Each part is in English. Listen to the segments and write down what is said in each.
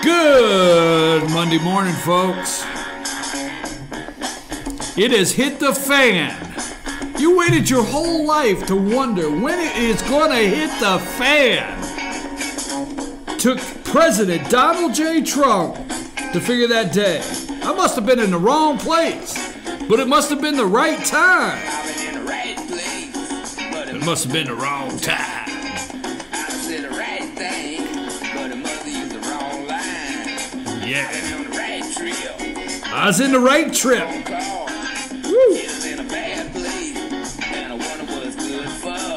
Good Monday morning, folks. It has hit the fan. You waited your whole life to wonder when it is going to hit the fan. Took President Donald J. Trump to figure that day. I must have been in the wrong place, but it must have been the right time. It must have been the wrong time. Yeah. I was in the right trip. Woo.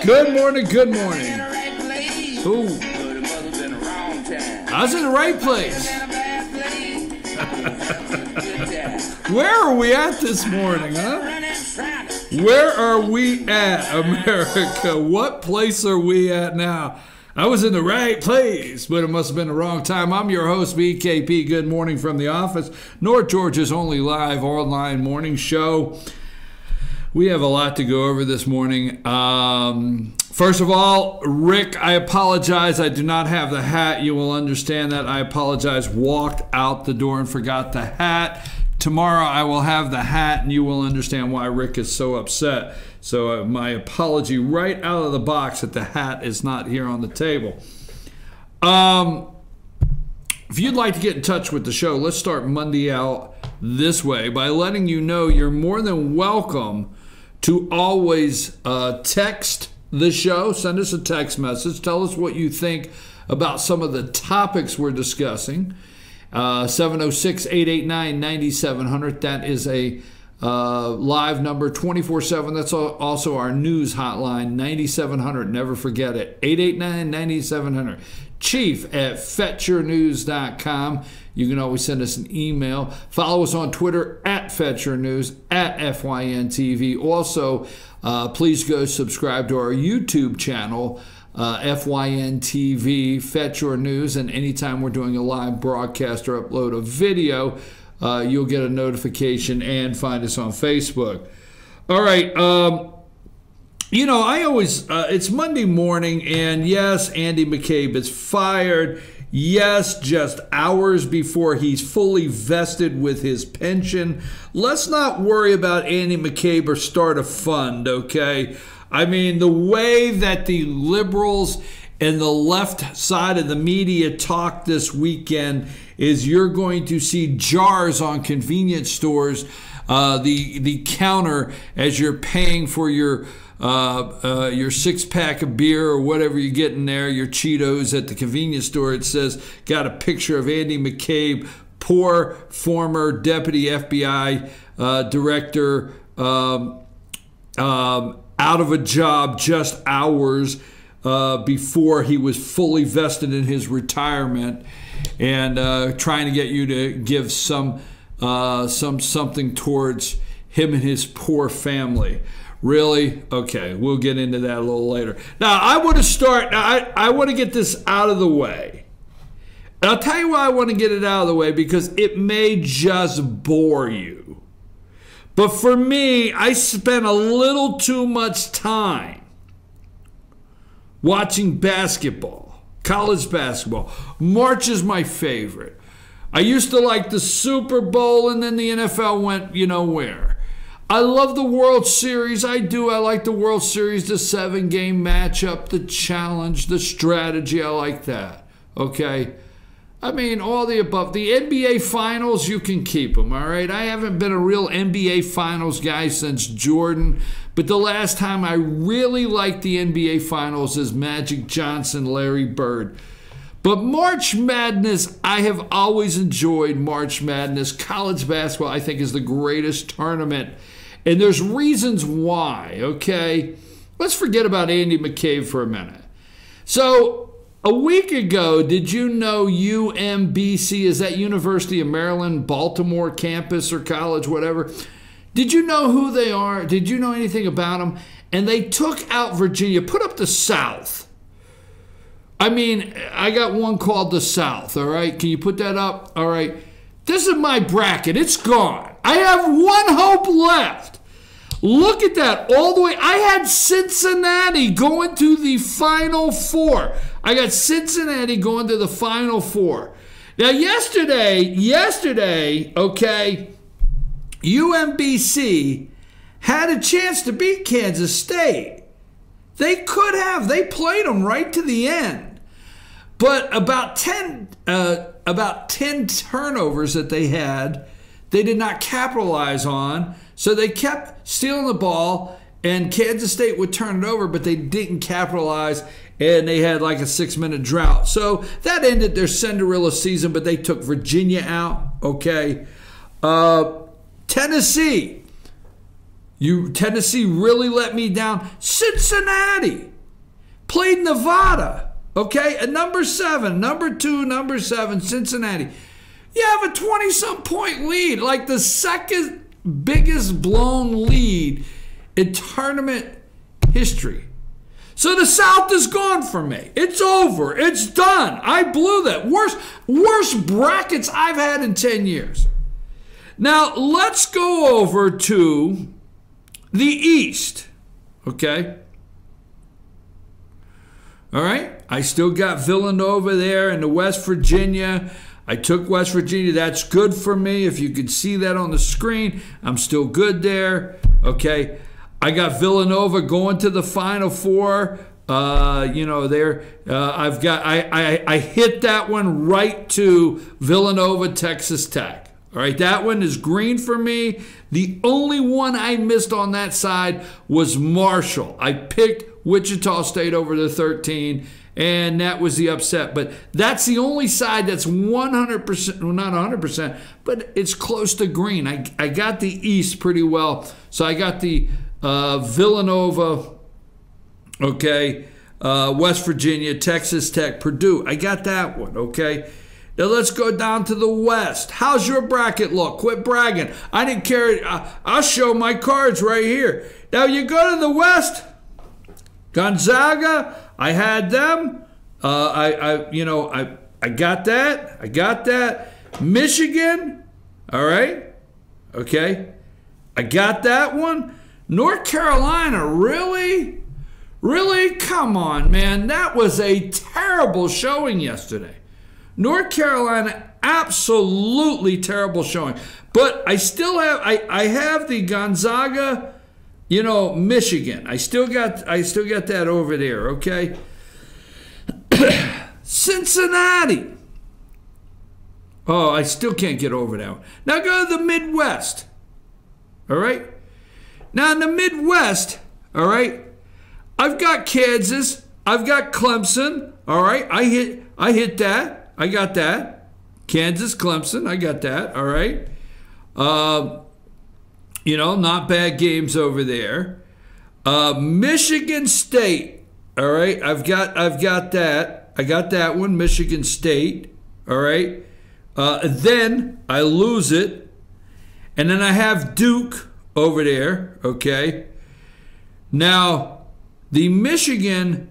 Good morning, good morning. Ooh. I was in the right place. Where are we at this morning, huh? Where are we at, America? What place are we at now? I was in the right place, but it must have been the wrong time. I'm your host, McCabe. Good morning from the office. North Georgia's only live online morning show. We have a lot to go over this morning. First of all, Rick, I apologize. I do not have the hat. You will understand that. I apologize. Walked out the door and forgot the hat. Tomorrow I will have the hat, and you will understand why Rick is so upset. So my apology right out of the box that the hat is not here on the table. If you'd like to get in touch with the show, let's start Monday out this way by letting you know you're more than welcome to always text the show. Send us a text message. Tell us what you think about some of the topics we're discussing. 706-889-9700. That is a live number 24/7. That's also our news hotline, 9700. Never forget it, 889-9700. chief@fetchyournews.com. You can always send us an email. Follow us on Twitter @FetchYourNews, @FYNTV. Also, please go subscribe to our YouTube channel, FYNTV, Fetch Your News, and anytime we're doing a live broadcast or upload a video, you'll get a notification, and find us on Facebook. All right, you know, I always, it's Monday morning, and yes, Andy McCabe is fired. Yes, just hours before he's fully vested with his pension. Let's not worry about Andy McCabe or start a fund, okay? I mean, the way that the liberals and the left side of the media talk this weekend is you're going to see jars on convenience stores, the counter, as you're paying for your 6-pack of beer or whatever you get in there, your Cheetos at the convenience store. It says, got a picture of Andy McCabe, poor former deputy FBI director, out of a job just hours before he was fully vested in his retirement, and trying to get you to give something towards him and his poor family. Really? Okay, we'll get into that a little later. Now, I want to start. I want to get this out of the way. And I'll tell you why I want to get it out of the way, because it may just bore you. But for me, I spent a little too much time watching basketball, college basketball. March is my favorite. I used to like the Super Bowl, and then the NFL went, you know where. I love the World Series. I do. I like the World Series, the 7-game matchup, the challenge, the strategy. I like that. Okay? I mean, all the above. The NBA Finals, you can keep them, all right? I haven't been a real NBA Finals guy since Jordan, but the last time I really liked the NBA Finals is Magic Johnson, Larry Bird. But March Madness, I have always enjoyed March Madness. College basketball, I think, is the greatest tournament, and there's reasons why, okay? Let's forget about Andy McCabe for a minute. So, a week ago, did you know UMBC, is that University of Maryland, Baltimore campus or college, whatever? Did you know who they are? Did you know anything about them? And they took out Virginia, put up the South. I mean, I got one called the South, all right? Can you put that up? All right. This is my bracket. It's gone. I have one hope left. Look at that, all the way. I had Cincinnati going to the Final Four. I got Cincinnati going to the Final Four. Now, yesterday, okay, UMBC had a chance to beat Kansas State. They could have. They played them right to the end. But about 10 turnovers that they had, they did not capitalize on. So they kept stealing the ball, and Kansas State would turn it over, but they didn't capitalize, and they had like a 6-minute drought. So that ended their Cinderella season, but they took Virginia out, okay? Tennessee. Tennessee really let me down. Cincinnati played Nevada, okay? At number 7, number 2, number 7, Cincinnati. You have a 20-some point lead, like the second biggest blown lead in tournament history. So the South is gone for me. It's over. It's done. I blew that. Worst brackets I've had in 10 years. Now, let's go over to the East. Okay? All right? I still got Villanova there in the West Virginia. I took West Virginia. That's good for me. If you could see that on the screen, I'm still good there. Okay? I got Villanova going to the Final Four. There. I hit that one right to Villanova, Texas Tech. All right, that one is green for me. The only one I missed on that side was Marshall. I picked Wichita State over the 13, and that was the upset. But that's the only side that's 100%, well, not 100%, but it's close to green. I got the East pretty well. So I got the Villanova, okay, West Virginia, Texas Tech, Purdue. I got that one, okay? Now let's go down to the West. How's your bracket look? Quit bragging. I didn't care. I'll show my cards right here. Now you go to the West. Gonzaga, I had them. I got that. I got that. Michigan, all right, okay. I got that one. North Carolina, really? Really? Come on, man. That was a terrible showing yesterday. North Carolina, absolutely terrible showing. But I still have I have the Gonzaga, Michigan. I still got that over there, okay? Cincinnati. Oh, I still can't get over that one. Now go to the Midwest. All right? Now in the Midwest, all right, I've got Kansas, I've got Clemson, all right? I hit that. I got that. Kansas, Clemson, I got that, all right? Not bad games over there. Michigan State, all right? I've got that. I got that one, Michigan State, all right? Then I lose it. And then I have Duke over there, okay? Now, the Michigan,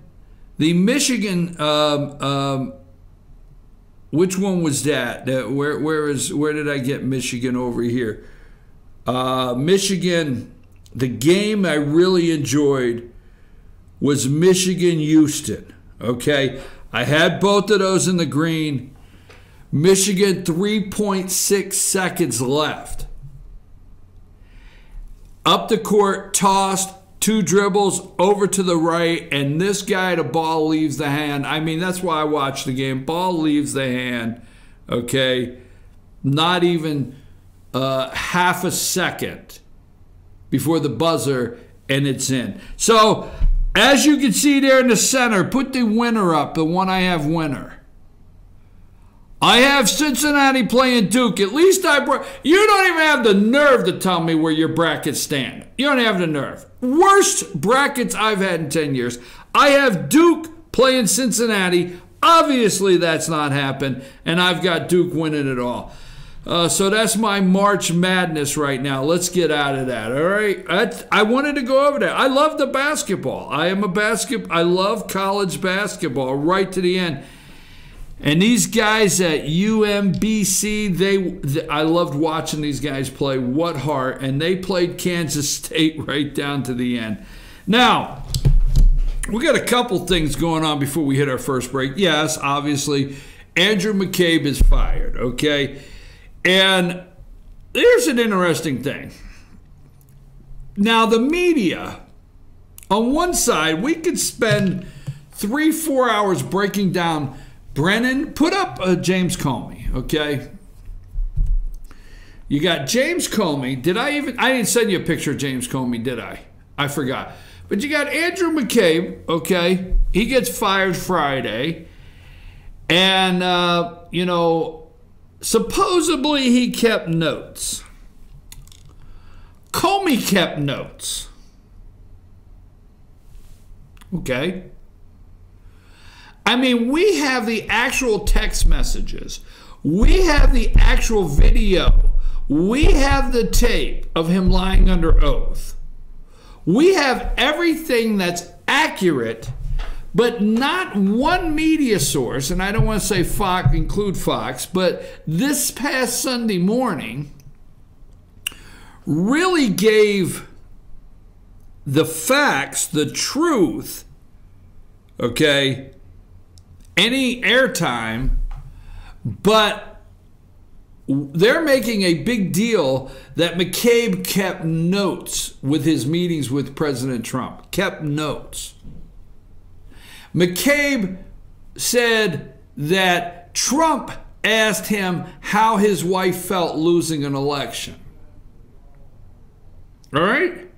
which one was that? Where did I get Michigan over here? Michigan, the game I really enjoyed was Michigan-Houston, okay? I had both of those in the green. Michigan, 3.6 seconds left. Up the court, tossed, 2 dribbles, over to the right, and this guy, the ball leaves the hand. I mean, that's why I watch the game. Ball leaves the hand, okay? Not even half a second before the buzzer, and it's in. So, as you can see there in the center, put the winner up, the one I have winner. I have Cincinnati playing Duke. At least you don't even have the nerve to tell me where your brackets stand. You don't have the nerve. Worst brackets I've had in 10 years. I have Duke playing Cincinnati. Obviously, that's not happened, and I've got Duke winning it all. So that's my March Madness right now. Let's get out of that, all right? I wanted to go over that. I love the basketball. I love college basketball right to the end. And these guys at UMBC, I loved watching these guys play. What heart. And they played Kansas State right down to the end. Now, we got a couple things going on before we hit our first break. Yes, obviously, Andrew McCabe is fired, okay? And here's an interesting thing. Now, the media, on one side, we could spend 3-4 hours breaking down Brennan. Put up James Comey, okay? You got James Comey. I didn't send you a picture of James Comey, did I? I forgot. But you got Andrew McCabe, okay? He gets fired Friday. And, supposedly he kept notes. Comey kept notes. Okay? I mean, we have the actual text messages. We have the actual video. We have the tape of him lying under oath. We have everything that's accurate, but not one media source, and I don't want to say Fox, include Fox, but this past Sunday morning really gave the facts, the truth, okay, any airtime, but they're making a big deal that McCabe kept notes with his meetings with President Trump, kept notes. McCabe said that Trump asked him how his wife felt losing an election. All right?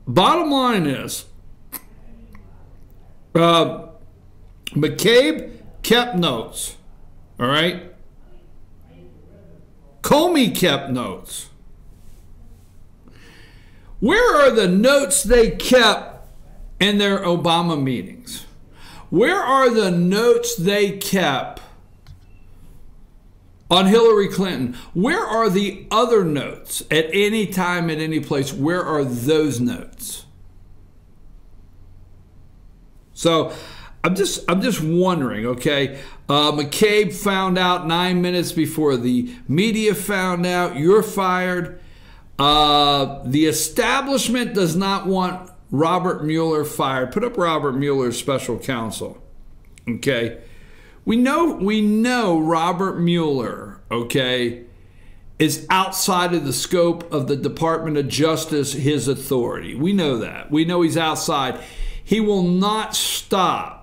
Bottom line is, McCabe kept notes. All right? Comey kept notes. Where are the notes they kept in their Obama meetings? Where are the notes they kept on Hillary Clinton? Where are the other notes at any time, at any place? Where are those notes? So I'm just wondering, okay? McCabe found out 9 minutes before the media found out. You're fired. The establishment does not want Robert Mueller fired. Put up Robert Mueller's special counsel. Okay? We know Robert Mueller, okay, is outside of the scope of the Department of Justice, his authority. We know that. We know he's outside. He will not stop.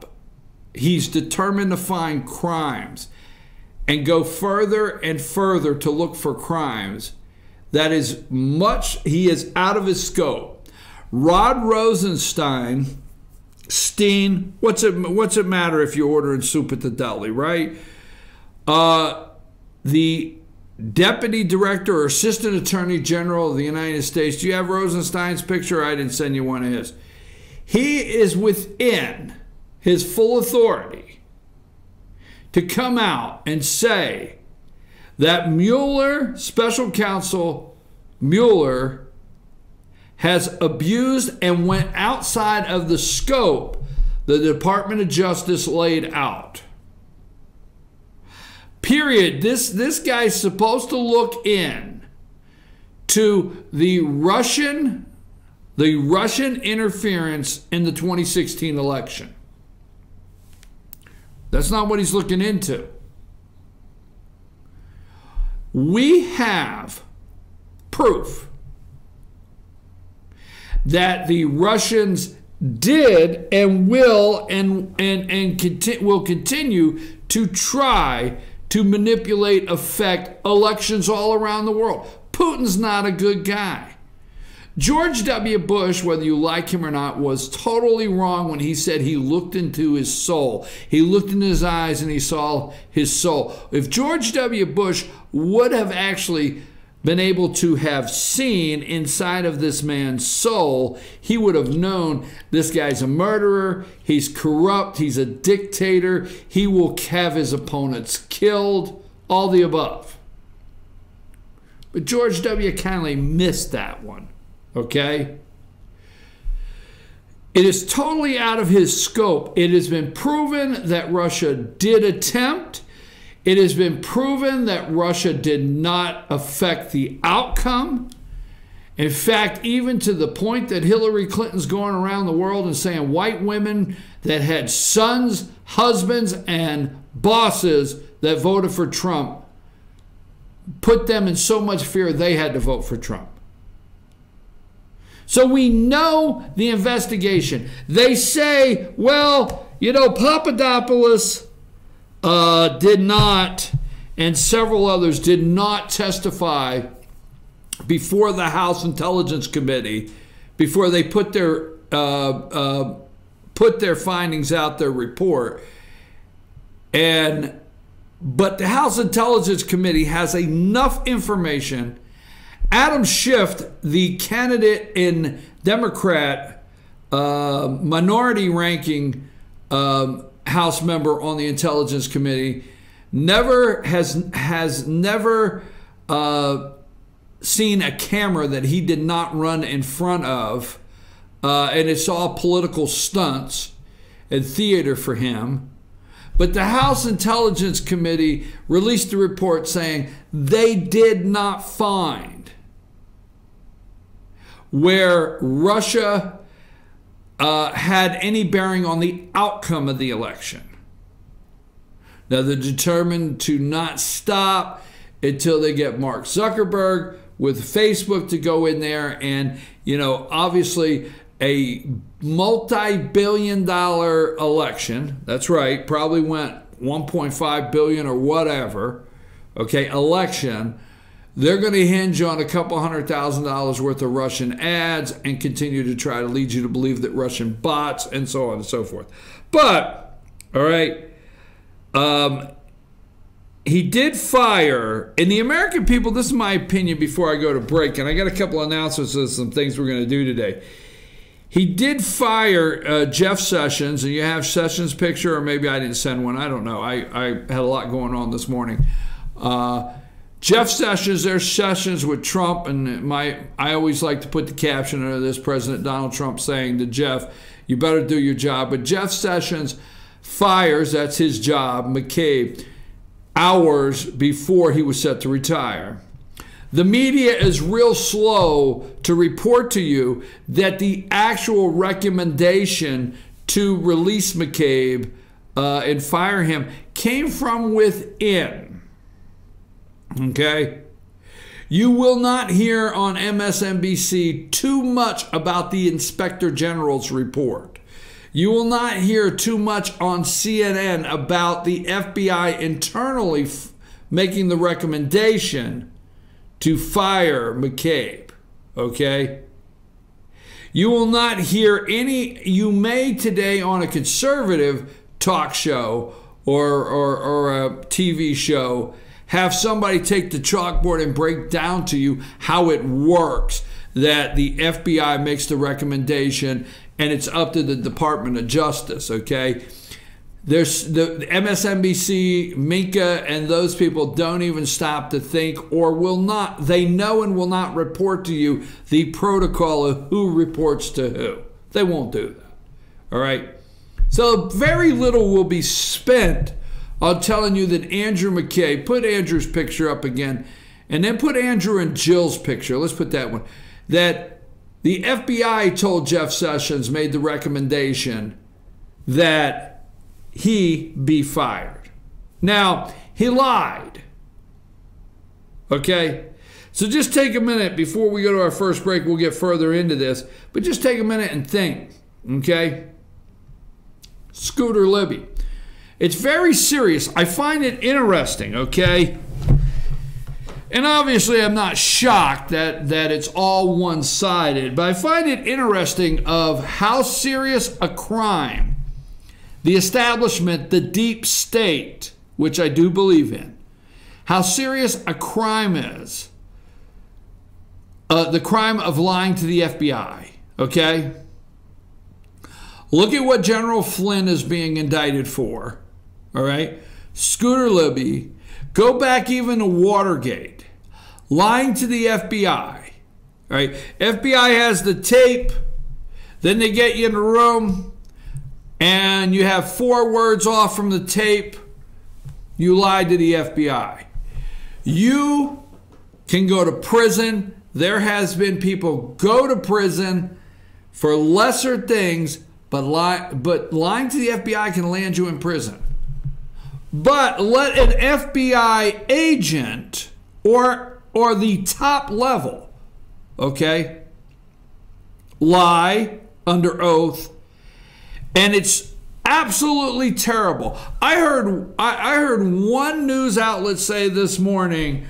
He's determined to find crimes and go further and further to look for crimes that is he is out of his scope. Rod Rosenstein, what's it matter if you're ordering soup at the deli, right? The Deputy Director or Assistant Attorney General of the United States. Do you have Rosenstein's picture? I didn't send you one of his. He is within his full authority to come out and say that Mueller, special counsel Mueller, has abused and went outside of the scope the Department of Justice laid out. Period. This guy's supposed to look in to the Russian interference in the 2016 election. That's not what he's looking into. We have proof that the Russians did and will will continue to try to manipulate, affect elections all around the world. Putin's not a good guy. George W. Bush, whether you like him or not, was totally wrong when he said he looked into his soul. He looked in his eyes and he saw his soul. If George W. Bush would have actually been able to have seen inside of this man's soul, he would have known this guy's a murderer, he's corrupt, he's a dictator, he will have his opponents killed, all the above. But George W. kindly missed that one. Okay? It is totally out of his scope. It has been proven that Russia did attempt. It has been proven that Russia did not affect the outcome. In fact, even to the point that Hillary Clinton's going around the world and saying white women that had sons, husbands, and bosses that voted for Trump put them in so much fear they had to vote for Trump. So we know the investigation. They say, well, you know, Papadopoulos did not, and several others did not testify before the House Intelligence Committee, before they put their findings out, their report. But the House Intelligence Committee has enough information. Adam Schiff, the candidate in Democrat minority ranking House member on the Intelligence Committee, has never seen a camera that he did not run in front of, and it's all political stunts and theater for him. But the House Intelligence Committee released a report saying they did not find where Russia had any bearing on the outcome of the election. Now, they're determined to not stop until they get Mark Zuckerberg with Facebook to go in there and, you know, obviously a multi-billion-dollar election. That's right, probably went 1.5 billion or whatever. Okay, election. They're going to hinge on a couple $100,000 worth of Russian ads and continue to try to lead you to believe that Russian bots and so on and so forth. But, all right, he did fire, and the American people, this is my opinion before I go to break, and I got a couple announcements of some things we're going to do today. He did fire Jeff Sessions, and you have Sessions' picture, or maybe I didn't send one. I don't know. I had a lot going on this morning. Jeff Sessions, there's Sessions with Trump, and I always like to put the caption under this, President Donald Trump saying to Jeff, you better do your job. But Jeff Sessions fires, that's his job, McCabe, hours before he was set to retire. The media is real slow to report to you that the actual recommendation to release McCabe and fire him came from within. Okay? You will not hear on MSNBC too much about the Inspector General's report. You will not hear too much on CNN about the FBI internally making the recommendation to fire McCabe, okay? You will not hear any, you may today on a conservative talk show or a TV show have somebody take the chalkboard and break down to you how it works, that the FBI makes the recommendation and it's up to the Department of Justice, okay? There's the MSNBC, Minka, and those people don't even stop to think or will not. They know and will not report to you the protocol of who reports to who. They won't do that. All right? So very little will be spent on telling you that Andrew McCabe, put Andrew's picture up again, and then put Andrew and Jill's picture. Let's put that one. That the FBI told Jeff Sessions, made the recommendation that he be fired. Now, he lied. Okay? So just take a minute before we go to our first break. We'll get further into this. But just take a minute and think. Okay? Scooter Libby. It's very serious. I find it interesting, okay? And obviously I'm not shocked that it's all one-sided, but I find it interesting of how serious a crime the establishment, the deep state, which I do believe in, how serious a crime is, the crime of lying to the FBI, okay? Look at what General Flynn is being indicted for, all right? Scooter Libby, go back even to Watergate, lying to the FBI, right? FBI has the tape, then they get you in a room, and you have 4 words off from the tape, you lied to the FBI. You can go to prison. there has been people go to prison for lesser things, but lying to the FBI can land you in prison. But let an FBI agent or the top level, okay, lie under oath, and it's absolutely terrible. I heard one news outlet say this morning,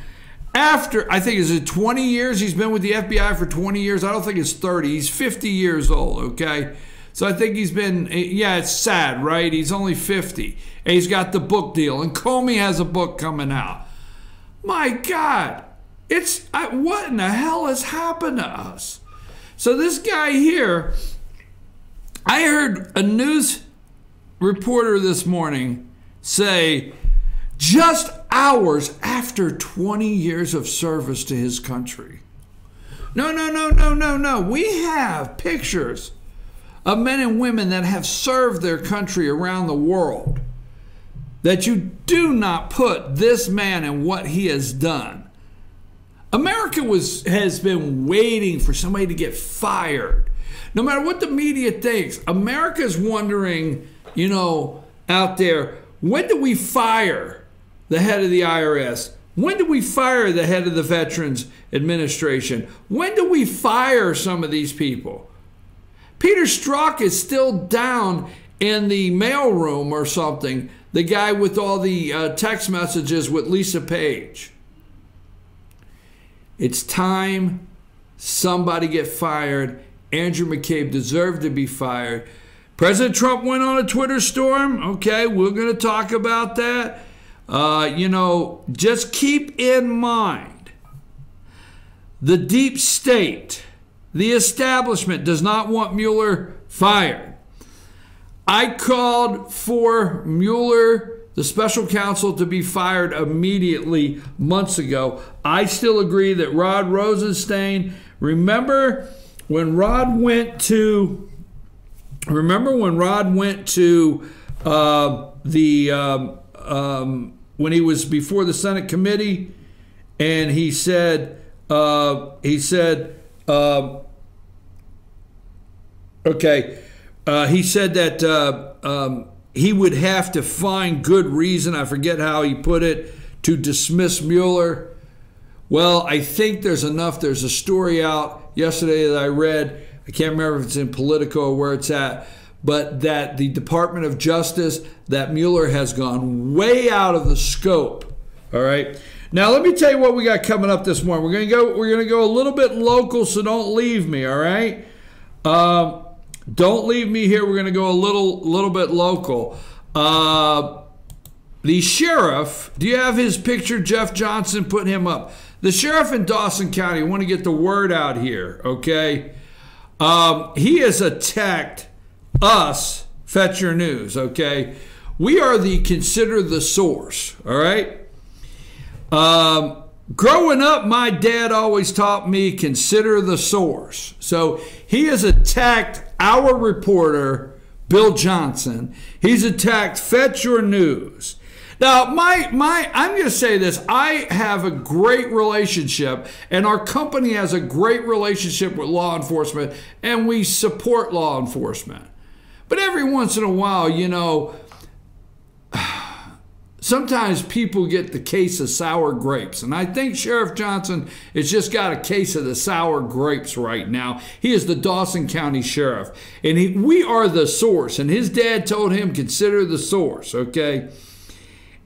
after, I think, is it 20 years? He's been with the FBI for 20 years. I don't think it's 30. He's 50 years old, okay? So I think he's been, yeah, it's sad, right? He's only 50. And he's got the book deal. And Comey has a book coming out. My God. What in the hell has happened to us? So this guy here, I heard a news reporter this morning say, just hours after 20 years of service to his country. No. We have pictures of men and women that have served their country around the world, that you do not put this man and what he has done. America has been waiting for somebody to get fired. No matter what the media thinks, America's wondering, out there, when do we fire the head of the IRS? When do we fire the head of the Veterans Administration? When do we fire some of these people? Peter Strzok is still down in the mailroom or something, the guy with all the text messages with Lisa Page. It's time somebody get fired. Andrew McCabe deserved to be fired. President Trump went on a Twitter storm. Okay, we're going to talk about that. Just keep in mind, the deep state, the establishment does not want Mueller fired. I called for Mueller, the special counsel, to be fired immediately months ago. I still agree that Rod Rosenstein, remember when Rod went to when he was before the Senate committee, and he said that he would have to find good reason, I forget how he put it, to dismiss Mueller. Well, I think there's enough. There's a story out yesterday that I read. I can't remember if it's in Politico or where it's at, but that the Department of Justice, that Mueller has gone way out of the scope. All right. Now let me tell you what we got coming up this morning. We're gonna go a little bit local, so don't leave me. All right. Don't leave me here. We're gonna go a little bit local. The sheriff. Do you have his picture? Jeff Johnson, put him up. The sheriff in Dawson County. I want to get the word out here. Okay. He has attacked us, Fetch Your News, okay? We are consider the source, all right? Growing up, my dad always taught me, consider the source. So he has attacked our reporter, Bill Johnson. He's attacked Fetch Your News. Now, I'm going to say this. I have a great relationship, and our company has a great relationship with law enforcement, and we support law enforcement. But every once in a while, sometimes people get the case of sour grapes. And I think Sheriff Johnson has just got a case of the sour grapes right now. He is the Dawson County Sheriff, and we are the source. And his dad told him, consider the source, okay?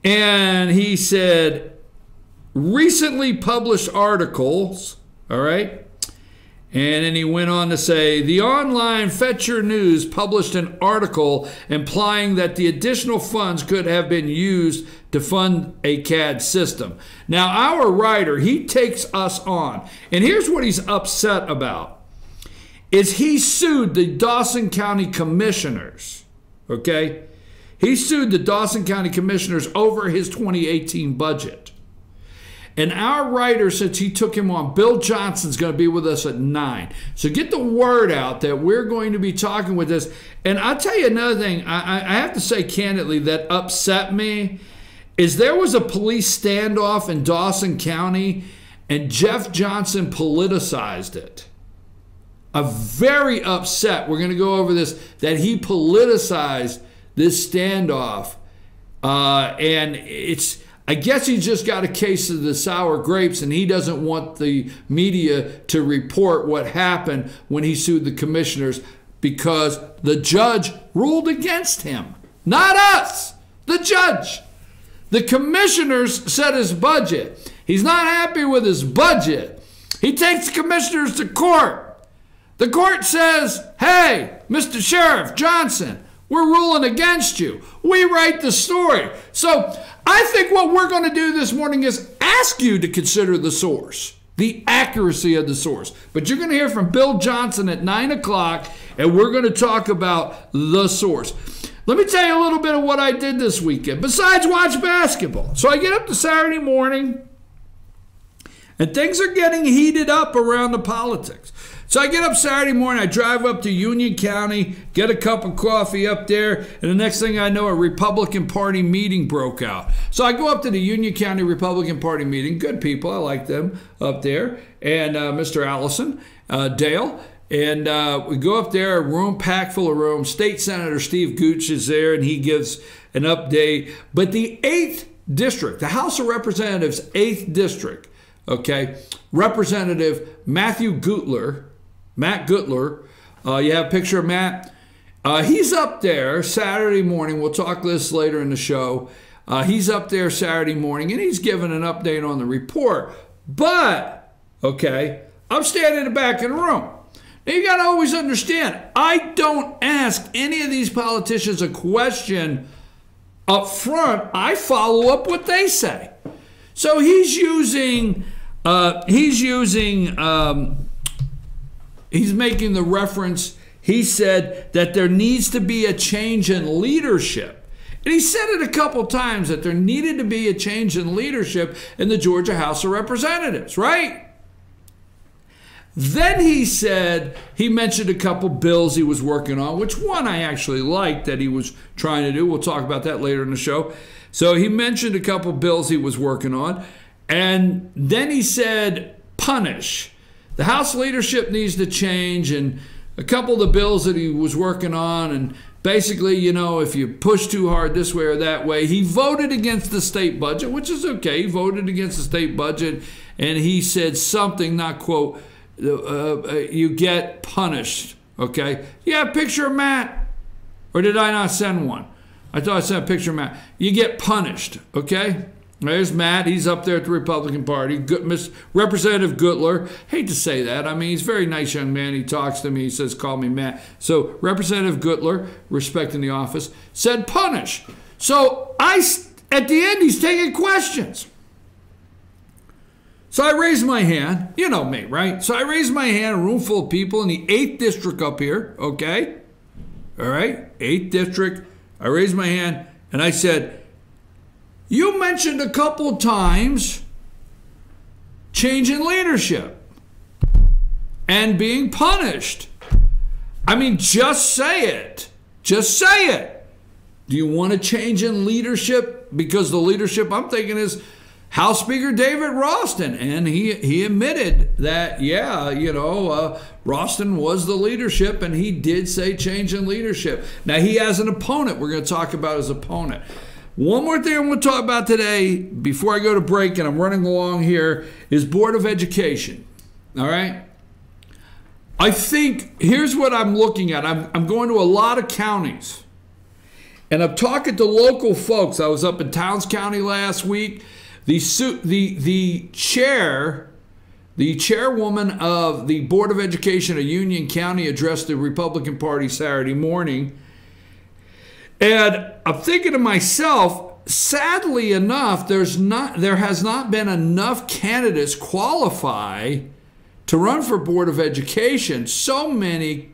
And he said, recently published articles, all right? And then he went on to say, the online Fetch Your News published an article implying that the additional funds could have been used to fund a CAD system. Now, our writer, he takes us on. And here's what he's upset about, is he sued the Dawson County Commissioners, okay? He sued the Dawson County Commissioners over his 2018 budget. And our writer, since he took him on, Bill Johnson's going to be with us at 9. So get the word out that we're going to be talking with this. And I'll tell you another thing, I have to say candidly, that upset me, is there was a police standoff in Dawson County, and Jeff Johnson politicized it. I'm very upset. We're going to go over this, that he politicized this standoff. And I guess he just got a case of the sour grapes, and he doesn't want the media to report what happened when he sued the commissioners because the judge ruled against him. Not us, the judge. The commissioners set his budget. He's not happy with his budget. He takes the commissioners to court. The court says, hey, Mr. Sheriff Johnson, we're ruling against you. We write the story. So I think what we're going to do this morning is ask you to consider the source, the accuracy of the source. But you're going to hear from Bill Johnson at 9 o'clock, and we're going to talk about the source. Let me tell you a little bit of what I did this weekend, besides watch basketball. So I get up to Saturday morning, and things are getting heated up around the politics. So I get up Saturday morning, I drive up to Union County, get a cup of coffee up there, and the next thing I know, a Republican Party meeting broke out. So I go up to the Union County Republican Party meeting. Good people, I like them up there. And Mr. Allison, Dale. And we go up there, a room packed full of rooms. State Senator Steve Gooch is there, and he gives an update. But the 8th District, the House of Representatives' 8th District, okay, Representative Matthew Gutler, Matt Gutler, you have a picture of Matt. He's up there Saturday morning. We'll talk this later in the show. He's up there Saturday morning, and he's giving an update on the report. But, okay, I'm standing in the back of the room. Now, you got to always understand, I don't ask any of these politicians a question up front. I follow up what they say. So he's making the reference. He said that there needs to be a change in leadership. And he said it a couple times that there needed to be a change in leadership in the Georgia House of Representatives, right? Then he said, he mentioned a couple bills he was working on, which one I actually liked that he was trying to do. We'll talk about that later in the show. So he mentioned a couple bills he was working on. And then he said, punish. The House leadership needs to change, and a couple of the bills that he was working on, and basically, you know, if you push too hard this way or that way, he voted against the state budget, which is okay. He voted against the state budget, and he said something, not quote, you get punished, okay? Yeah, a picture of Matt, or did I not send one? I thought I sent a picture of Matt. You get punished, okay? There's Matt. He's up there at the Republican Party. Representative Gutler. Hate to say that. I mean, he's a very nice young man. He talks to me. He says, call me Matt. So Representative Gutler, respecting the office, said punish. So at the end, he's taking questions. So I raised my hand. You know me, right? So I raised my hand, a room full of people in the 8th District up here, okay? All right? 8th District. I raised my hand, and I said, you mentioned a couple times change in leadership and being punished. I mean, just say it. Just say it. Do you want to change in leadership? Because the leadership I'm thinking is House Speaker David Ralston. And he admitted that, yeah, you know, Ralston was the leadership, and he did say change in leadership. Now, he has an opponent. We're going to talk about his opponent. One more thing I want to talk about today before I go to break, and I'm running along here, is Board of Education. All right? I think here's what I'm looking at. I'm going to a lot of counties, and I'm talking to local folks. I was up in Towns County last week. The chairwoman of the Board of Education of Union County addressed the Republican Party Saturday morning. And I'm thinking to myself, sadly enough, there has not been enough candidates qualify to run for Board of Education. So many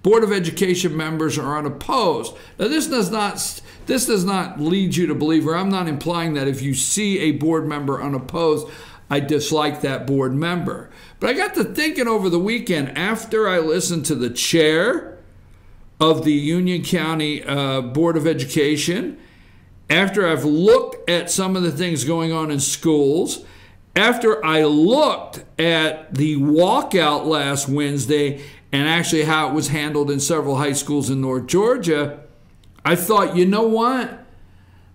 Board of Education members are unopposed. Now, this does not lead you to believe, or I'm not implying that if you see a board member unopposed, I dislike that board member. But I got to thinking over the weekend after I listened to the chair of the Union County Board of Education, after I've looked at some of the things going on in schools, after I looked at the walkout last Wednesday and actually how it was handled in several high schools in North Georgia, I thought, you know what?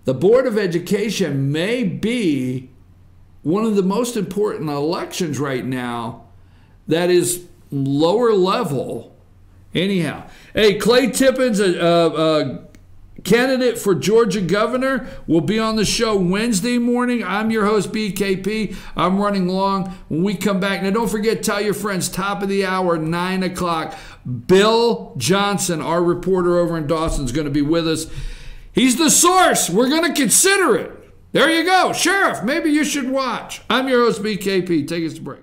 The Board of Education may be one of the most important elections right now that is lower level. Anyhow, hey, Clay Tippins, a candidate for Georgia governor, will be on the show Wednesday morning. I'm your host, BKP. I'm running long. When we come back, now don't forget, tell your friends, top of the hour, 9 o'clock, Bill Johnson, our reporter over in Dawson, is going to be with us. He's the source. We're going to consider it. There you go. Sheriff, maybe you should watch. I'm your host, BKP. Take us to break.